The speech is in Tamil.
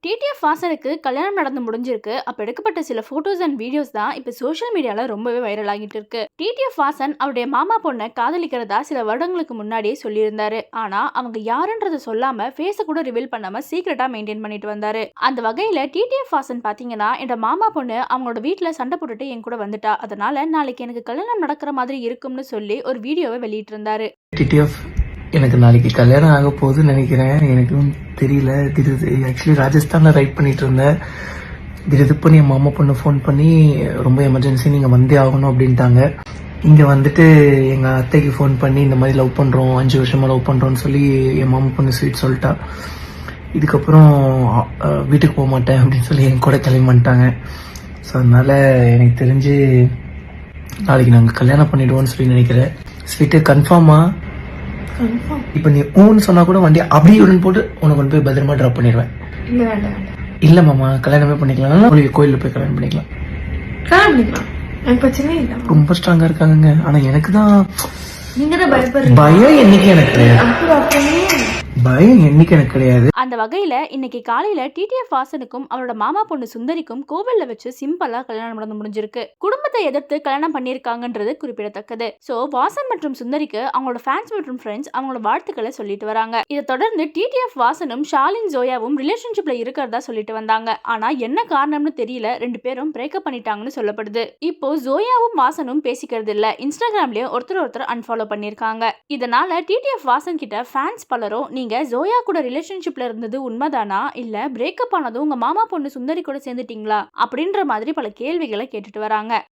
டிடிஎஃப் வாசனுக்கு கல்யாணம் நடந்து முடிஞ்சிருக்கு. அப்ப எடுக்கப்பட்ட சில போட்டோஸ் அண்ட் வீடியோஸ் தான் இப்ப சோஷியல் மீடியால ரொம்பவே வைரல் ஆகிட்டு இருக்கு. டிடிஎஃப் வாசன் அவருடைய மாமா பொண்ணை காதலிக்கிறதா சில வருடங்களுக்கு முன்னாடியே சொல்லியிருந்தாரு. ஆனா அவங்க யாருன்றத சொல்லாம ஃபேஸ கூட ரிவீல் பண்ணாம சீக்கிரட்டா மெயின்டைன் பண்ணிட்டு வந்தாரு. அந்த வகையில டிடிஎஃப் வாசன் பாத்தீங்கன்னா, என் மாமா பொண்ணு அவங்களோட வீட்டுல சண்டை போட்டுட்டு என் கூட வந்துட்டா, அதனால நாளைக்கு எனக்கு கல்யாணம் நடக்கிற மாதிரி இருக்கும்னு சொல்லி ஒரு வீடியோவை வெளியிட்டு இருந்தாரு. டிடிஎஃப் எனக்கு நாளைக்கு கல்யாணம் ஆக போகுதுன்னு நினைக்கிறேன். எனக்கும் தெரியல. ஆக்சுவலி ராஜஸ்தானில் ரைட் பண்ணிட்டு இருந்தேன். திடீர்னு என் மாமா பொண்ணு ஃபோன் பண்ணி ரொம்ப எமர்ஜென்சி, நீங்கள் வந்தே ஆகணும் அப்படின்ட்டாங்க. இங்கே வந்துட்டு எங்கள் அத்தைக்கு ஃபோன் பண்ணி இந்த மாதிரி லவ் பண்ணுறோம், 5 வருஷமாக லவ் பண்ணுறோன்னு சொல்லி என் மாமா பொண்ணு ஸ்வீட் சொல்லிட்டா. இதுக்கப்புறம் வீட்டுக்கு போக மாட்டேன் அப்படின்னு சொல்லி என் கூட கிளம்பி வந்துட்டாங்க. ஸோ அதனால் எனக்கு தெரிஞ்சு நாளைக்கு நாங்கள் கல்யாணம் பண்ணிவிடுவோன்னு சொல்லி நினைக்கிறேன். ஸ்வீட்டு கன்ஃபார்மா? இப்ப நீ ஊன்னு சொன்னா கூட வண்டி அப்படியே உடன் போட்டு உனக்கு கொண்டு போய் பத்திரமா டிராப் பண்ணிடுவேன். இல்ல மாமா, கல்யாணமே பண்ணிக்கலாம். கோயில்ல போய் கல்யாணம் பண்ணிக்கலாம். ரொம்ப ஸ்ட்ராங்கா இருக்காங்க. ஆனா எனக்கு தான் பயம் என்னைக்கு எனக்கு கிடையாது. அந்த வகையில இன்னைக்கு காலையில டிடிஎஃப் வாசனுக்கும் அவரோட மாமா பொண்ணு சுந்தரிக்கும் கோவில்ல வச்சு சிம்பிளா கல்யாணம் நடந்து முடிஞ்சிருக்கு. குடும்பத்தை எதிர்த்து கல்யாணம் பண்ணிருக்காங்கன்றது குறிப்பிடத்தக்கது. சோ வாசன் மற்றும் சுந்தரிக்கு அவங்களோட ஃபேன்ஸ் மற்றும் ஃப்ரெண்ட்ஸ் அவங்களோட வாழ்த்துக்களை சொல்லிட்டு வராங்க. இதை தொடர்ந்து டிடிஎஃப் வாசனும் ஷாலின் ஜோயாவும் ரிலேஷன்ஷிப்ல இருக்கிறதா சொல்லிட்டு வந்தாங்க. ஆனா என்ன காரணம்னு தெரியல, 2 பேரும் பிரேக்கப் பண்ணிட்டாங்கன்னு சொல்லப்படுது. இப்போ ஜோயாவும் வாசனும் பேசிக்கிறது இல்ல, இன்ஸ்டாகிராம்லயும் ஒருத்தர் அன்ஃபாலோ பண்ணிருக்காங்க. இதனால டிடிஎஃப் வாசன் கிட்ட ஃபேன்ஸ் பலரும், நீங்க ஜோயா கூட ரிலேஷன்ஷிப்ல இருந்தது உண்மைதானா, இல்ல பிரேக்கப் ஆனதும் உங்க மாமா பொண்ணு சுந்தரி கூட சேர்ந்துட்டீங்களா அப்படின்ற மாதிரி பல கேள்விகளை கேட்டுட்டு வராங்க.